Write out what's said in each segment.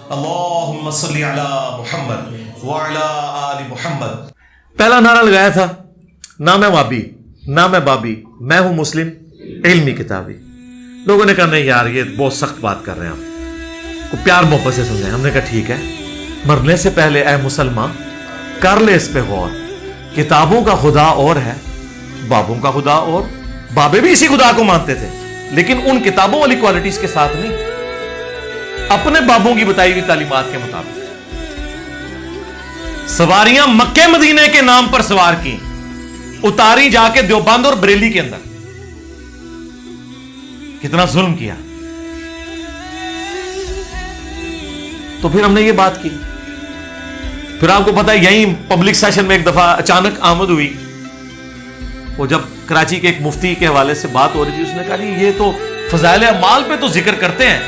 اللہم صلی علی محمد وعلی آل محمد. پہلا نعرہ لگایا تھا نہ میں وابی نہ میں بابی، میں ہوں مسلم علمی کتابی. لوگوں نے کہا نہیں یار یہ بہت سخت بات کر رہے ہیں آپ کو، پیار محبت سے سمجھیں. ہم نے کہا ٹھیک ہے، مرنے سے پہلے اے مسلمان کر لے اس پہ غور. کتابوں کا خدا اور ہے، بابوں کا خدا اور. بابے بھی اسی خدا کو مانتے تھے لیکن ان کتابوں والی کوالٹیز کے ساتھ نہیں، اپنے بابوں کی بتائی ہوئی تعلیمات کے مطابق. سواریاں مکے مدینے کے نام پر سوار کی، اتاری جا کے دیوبند اور بریلی کے اندر. کتنا ظلم کیا. تو پھر ہم نے یہ بات کی. پھر آپ کو پتا ہے یہیں پبلک سیشن میں ایک دفعہ اچانک آمد ہوئی. وہ جب کراچی کے ایک مفتی کے حوالے سے بات ہو رہی تھی، اس نے کہا جی یہ تو فضائل اعمال پہ تو ذکر کرتے ہیں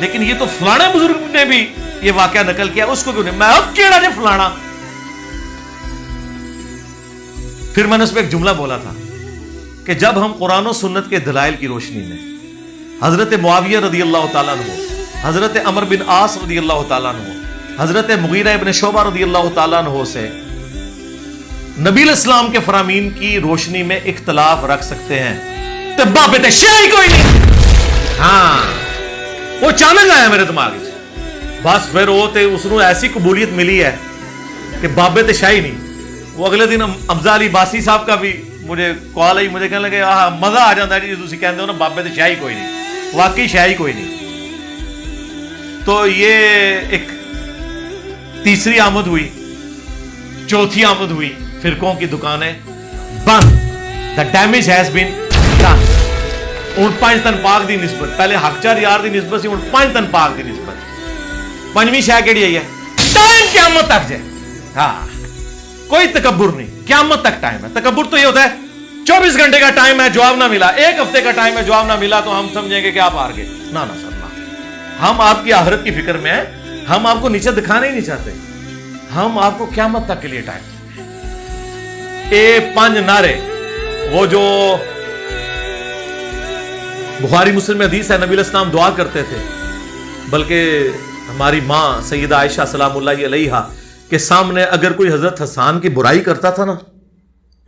لیکن یہ تو فلانے بزرگ نے بھی یہ واقعہ نقل کیا، اس کو کیوں نہیں؟ میں اب کیڑا جی فلانا. پھر میں نے اس پہ ایک جملہ بولا تھا کہ جب ہم قرآن و سنت کے دلائل کی روشنی میں حضرت معاویہ رضی اللہ تعالیٰ عنہ، حضرت عمر بن عاص رضی اللہ تعالیٰ عنہ، حضرت مغیرہ ابن شعبہ رضی اللہ تعالیٰ عنہ سے نبی الاسلام کے فرامین کی روشنی میں اختلاف رکھ سکتے ہیں تو بابے شاہی کوئی نہیں. ہاں وہ اچانک آیا میرے دماغ میں، بس پھر وہ تے اس کو ایسی قبولیت ملی ہے کہ بابے تے شاہی نہیں. وہ اگلے دن حمزہ علی باسی صاحب کا بھی مجھے کال آئی، مجھے کہنے لگے مزہ آ جاتا ہے جی تسی کہندے ہو نا بابے تے شاہی کوئی نہیں. واقعی شاہی کوئی نہیں. تو یہ ایک تیسری آمد ہوئی. چوتھی آمد ہوئی. فرقوں کی دکانیں بند. The damage has been done. ہوں 5 تن پاک دی نسبت، پہلے حق چار یار دی نسبت سی، ہوں 5 تن پاک دی نسبت. پنجویں شے کیڑی ہے؟ ٹائم قیامت تک جائے. ہاں کوئی تکبر نہیں، قیامت تک ٹائم ہے. تکبر تو یہ ہوتا ہے 24 گھنٹے کا ٹائم ہے جواب نہ ملا، 1 ہفتے کا ٹائم ہے جواب نہ ملا تو ہم سمجھیں گے کہ آپ ہار گئے. نہ سر نہ، ہم آپ کی آخرت کی فکر میں ہیں. ہم آپ کو نیچے دکھانا ہی نہیں چاہتے، ہم آپ کو قیامت تک کے لیے ٹائم. 5 نعرے، وہ جو بخاری مسلم میں حدیث ہے، نبی الاسلام دعا کرتے تھے، بلکہ ہماری ماں سیدہ عائشہ سلام اللہ علیہا کے سامنے اگر کوئی حضرت حسان کی برائی کرتا تھا نا،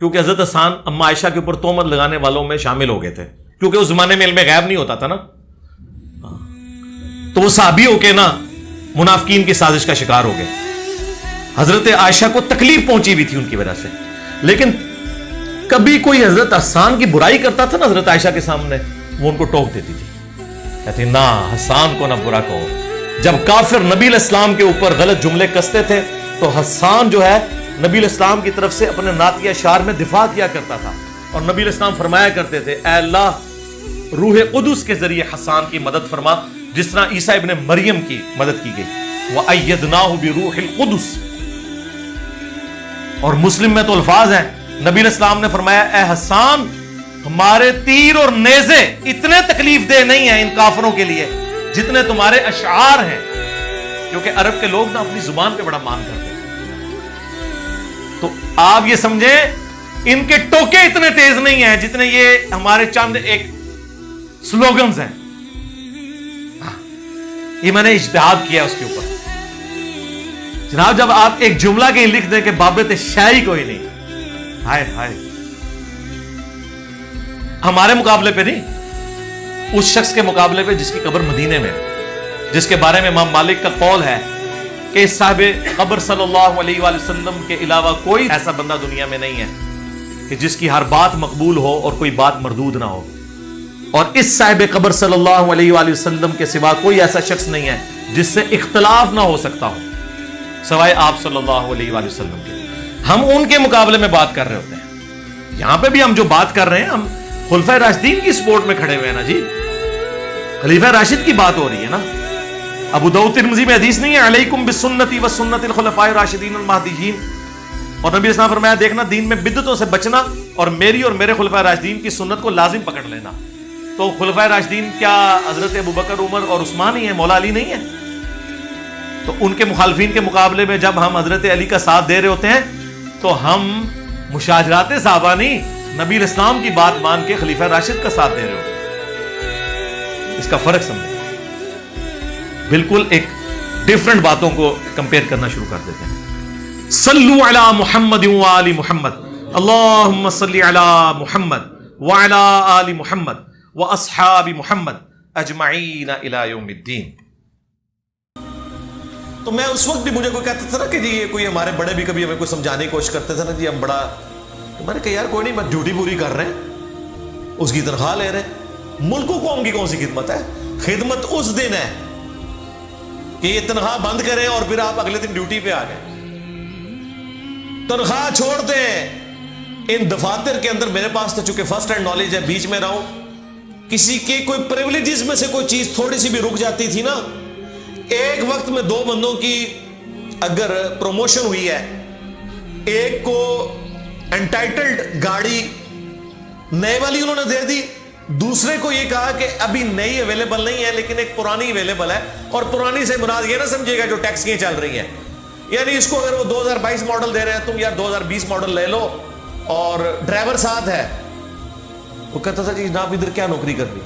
کیونکہ حضرت حسان اما عائشہ کے اوپر تہمت لگانے والوں میں شامل ہو گئے تھے، کیونکہ اس زمانے میں علم غیب نہیں ہوتا تھا نا، تو وہ صحابی ہو کے نا منافقین کی سازش کا شکار ہو گئے. حضرت عائشہ کو تکلیف پہنچی ہوئی تھی ان کی وجہ سے. لیکن کبھی کوئی حضرت حسان کی برائی کرتا تھا نا حضرت عائشہ کے سامنے، وہ ان کو ٹوک دیتی تھی، کہتی نہ حسان کو نہ برا کہو. جب کافر نبی الاسلام کے اوپر غلط جملے کستے تھے تو حسان جو ہے نبی الاسلام کی طرف سے اپنے نعتیہ اشعار میں دفاع کیا کرتا تھا، اور نبی الاسلام فرمایا کرتے تھے اے اللہ روح قدس کے ذریعے حسان کی مدد فرما، جس طرح عیسیٰ ابن مریم کی مدد کی گئی. وَأَيَّدْنَاهُ بِرُوحِ الْقُدُسِ. اور مسلم میں تو الفاظ ہیں، نبی الاسلام نے فرمایا اے حسان ہمارے تیر اور نیزے اتنے تکلیف دہ نہیں ہیں ان کافروں کے لیے جتنے تمہارے اشعار ہیں. کیونکہ عرب کے لوگ نا اپنی زبان پہ بڑا مان کرتے ہیں، تو آپ یہ سمجھیں ان کے ٹوکے اتنے تیز نہیں ہیں جتنے یہ ہمارے چند ایک سلوگنز ہیں. یہ میں نے اجتہاد کیا اس کے اوپر. جناب جب آپ ایک جملہ کے لکھ دیں کہ بابے تے شاہی کوئی نہیں، ہائے ہائے، ہمارے مقابلے پہ نہیں، اس شخص کے مقابلے پہ جس کی قبر مدینے میں، جس کے بارے میں امام مالک کا قول ہے کہ صاحب قبر صلی اللہ علیہ وآلہ وسلم کے علاوہ کوئی ایسا بندہ دنیا میں نہیں ہے کہ جس کی ہر بات مقبول ہو اور کوئی بات مردود نہ ہو. اور اس صاحب قبر صلی اللہ علیہ وآلہ وسلم کے سوا کوئی ایسا شخص نہیں ہے جس سے اختلاف نہ ہو سکتا ہو سوائے آپ صلی اللہ علیہ وآلہ وسلم کے. ہم ان کے مقابلے میں بات کر رہے ہوتے ہیں. یہاں پہ بھی ہم جو بات کر رہے ہیں ہم خلفائے راشدین کی سپورٹ میں کھڑے ہوئے ہیں نا جی. خلیفہ راشد کی بات ہو رہی ہے نا. ابو داؤد ترمذی میں حدیث نہیں ہے علیکم بسنتی وسنت الخلفاء الراشدین المہدیین، اور نبی اسلام فرمایا دیکھنا دین میں بدعتوں سے بچنا اور میری اور میرے خلفائے راشدین کی سنت کو لازم پکڑ لینا. تو خلفائے راشدین کیا حضرت ابوبکر عمر اور عثمان ہی ہیں، مولا علی نہیں ہے؟ تو ان کے مخالفین کے مقابلے میں جب ہم حضرت علی کا ساتھ دے رہے ہوتے ہیں تو ہم مشاجرات صحابہ نہیں، نبی الاسلام کی بات مان کے خلیفہ راشد کا ساتھ دے رہے ہوتے ہیں. اس کا فرق سمجھیں. بالکل ایک डिफरेंट बातों को कंपेयर करना शुरू कर देते हैं. सल्लु अला मुहम्मद व आलि मुहम्मद, अल्लाहुम्मा सल्लि अला मुहम्मद व अला आलि मुहम्मद व अस्हाबि मुहम्मद अजमईन इला यौमिद्दीन. तो मैं उस वक्त भी, मुझे कोई कहता था ना कि जी ये कोई हमारे बड़े भी कभी हमें कोई समझाने की कोशिश करते थे ना, जी हम बड़ा, तो मैंने कहा यार कोई नहीं, मैं ड्यूटी पूरी कर रहे हैं, उसकी तनख्वाह ले रहे हैं. मुल्क कौम की कौन सी खिदमत है? खिदमत उस दिन है कि ये तनख्वाह बंद करें और फिर आप अगले दिन ड्यूटी पे आ गए. तनख्वाह छोड़ दें. इन दफातर के अंदर मेरे पास तो चूंकि फर्स्ट हैंड नॉलेज है, बीच में रहा हूं, किसी के कोई प्रिविलेजेस में से कोई चीज थोड़ी सी भी रुक जाती थी ना, एक वक्त में 2 बंदों की अगर प्रमोशन हुई है, एक को एंटाइटल्ड गाड़ी नए वाली उन्होंने दे दी, दूसरे को ये कहा कि अभी नई अवेलेबल नहीं है लेकिन एक पुरानी अवेलेबल है, और पुरानी से मुराद ये ना समझिएगा जो टैक्स की चल रही है, यानी इसको अगर वो 2022 मॉडल दे रहे हैं, तुम यार 2020 मॉडल ले लो और ड्राइवर साथ है. वो कहता था जी जनाब इधर क्या नौकरी करनी,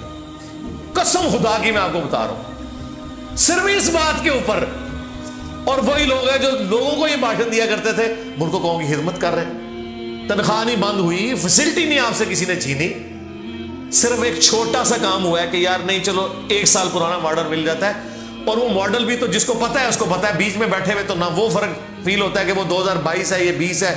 कसम खुदा की मैं आपको बता रहा हूं, सिर्फ इस बात के ऊपर. और वही लोग हैं जो लोगों को ये भाषण दिया करते थे, मुल्क कौम की खिदमत कर रहे हैं, तनख्वाह नहीं बंद हुई, फैसिलिटी नहीं आपसे किसी ने छीनी, सिर्फ एक छोटा सा काम हुआ है कि यार नहीं चलो 1 साल पुराना मॉडल मिल जाता है, और वो मॉडल भी तो जिसको पता है उसको पता है, बीच में बैठे हुए तो ना वो फर्क फील होता है कि वो 2022 है ये 20 है,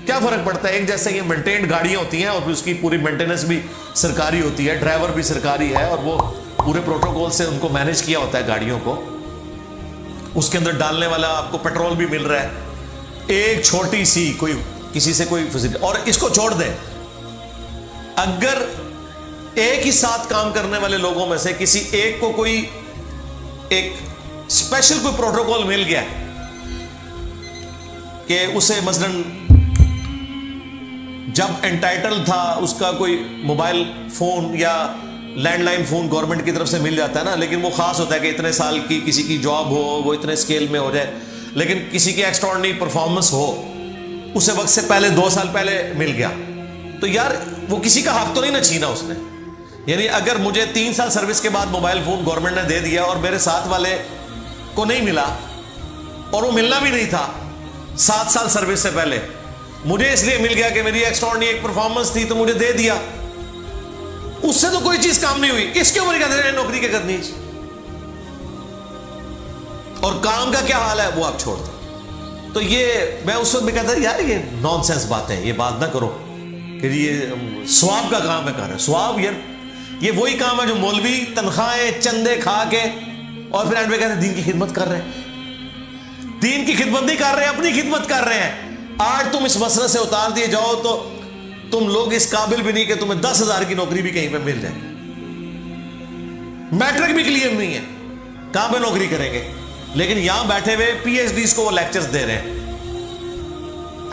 क्या फर्क पड़ता है. एक जैसे ये मेंटेन्ड गाड़ियां होती हैं और उसकी पूरी मेंटेनेंस भी सरकारी होती है, ड्राइवर भी सरकारी है, और वो पूरे प्रोटोकॉल से उनको मैनेज किया होता है गाड़ियों को. उसके अंदर डालने वाला आपको पेट्रोल भी मिल रहा है. एक छोटी सी कोई किसी से कोई फैसिलिटी, और इसको छोड़ दें, अगर एक ही साथ काम करने वाले लोगों में से किसी एक को कोई एक स्पेशल कोई प्रोटोकॉल मिल गया कि उसे मसलन जब एंटाइटल था उसका कोई मोबाइल फोन या लैंडलाइन फोन गवर्नमेंट की तरफ से मिल जाता है ना, लेकिन वो खास होता है कि इतने साल की किसी की जॉब हो, वो इतने स्केल में हो जाए, लेकिन किसी की एक्स्ट्राऑर्डिनरी परफॉर्मेंस हो, उसे वक्त से पहले 2 साल पहले मिल गया, तो यार वो किसी का हक तो नहीं ना छीना उसने. यानी अगर मुझे 3 साल सर्विस के बाद मोबाइल फोन गवर्नमेंट ने दे दिया और मेरे साथ वाले को नहीं मिला, और वो मिलना भी नहीं था 7 साल सर्विस से पहले, मुझे इसलिए मिल गया कि मेरी एक्स्ट्राऑर्डिनरी एक परफॉर्मेंस थी तो मुझे दे दिया, उससे तो कोई चीज काम नहीं हुई. इसके ऊपर कहते हैं नौकरी क्या करनी, और काम का क्या हाल है वो आप छोड़ दो. तो ये मैं उस वक्त भी कहता यार ये नॉनसेंस बातें, ये बात ना करो कि ये स्वाब का काम है. कर रहे स्वाब, यार ये वही काम है जो मौलवी तनख्वाहें चंदे खा के और फिर एंड में कहते हैं दीन की खिदमत कर रहे हैं. दीन की खिदमत नहीं कर रहे हैं, अपनी खिदमत कर रहे हैं. आज तुम इस मसले से उतार दिए जाओ तो तुम लोग इस काबिल भी नहीं कि तुम्हें 10,000 की नौकरी भी कहीं पे मिल जाए. मैट्रिक भी क्लियर नहीं है, कहां पे नौकरी करेंगे, लेकिन यहां बैठे हुए PhDs को वो लेक्चर्स दे रहे हैं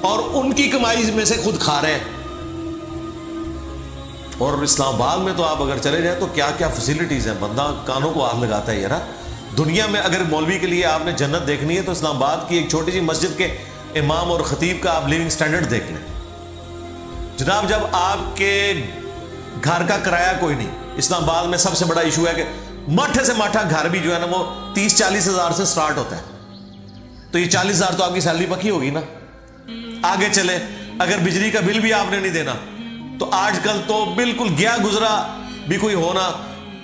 और उनकी कमाई में से खुद खा रहे हैं. और इस्लामाबाद में तो आप अगर चले जाए तो क्या क्या फैसिलिटीज हैं, बंदा कानों को हाथ लगाता है. यार दुनिया में अगर मौलवी के लिए आपने जन्नत देखनी है तो इस्लामाबाद की एक छोटी सी मस्जिद के इमाम और खतीब का आप लिविंग स्टैंडर्ड देख लें. जनाब जब आपके घर का किराया कोई नहीं, इस्लामाबाद में सबसे बड़ा इशू है कि माठे से माठा घर भी जो है ना वो 30-40 हज़ार से स्टार्ट होता है, तो ये 40 हज़ार तो आपकी सैलरी पक्की होगी ना. आगे चले अगर बिजली का बिल भी आपने नहीं देना तो आजकल तो बिल्कुल गया गुजरा भी कोई होना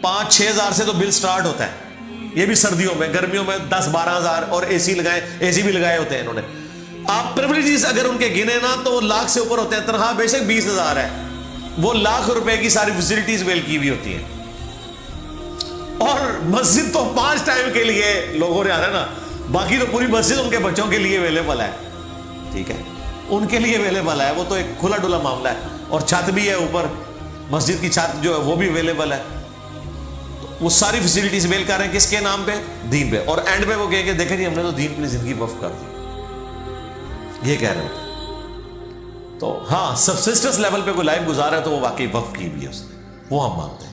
5-6 हज़ार से तो बिल स्टार्ट होता है. ये भी सर्दियों में, गर्मियों में 10-12 हज़ार, और एसी भी लगाए होते हैं इन्होंने. आप प्रिविलेजेस अगर उनके गिने ना तो वो लाख से ऊपर होते हैं. तनख्वाह बेशक 20 हज़ार है, वो लाख रुपए की सारी फैसिलिटीज वेल की हुई होती हैं. और मस्जिद तो 5 टाइम के लिए लोगों ने आना ना, बाकी तो पूरी मस्जिद उनके बच्चों के लिए अवेलेबल है. ठीक है, उनके लिए अवेलेबल है, वो तो एक खुला डुला मामला है. और छत भी है ऊपर, मस्जिद की छत जो है वो भी अवेलेबल है. तो वो सारी फैसिलिटीज वेल कर रहे हैं किसके नाम पे? दीन पे. और एंड पे वो कहेंगे देखें जी हमने तो दीन की जिंदगी वक्फ कर दी, ये कह रहे हो. तो हाँ, सबसिस्टेंस लेवल पे कोई लाइफ गुजारा है तो वो वाकई वक्फ की भी है उसने, वो हम मानते हैं.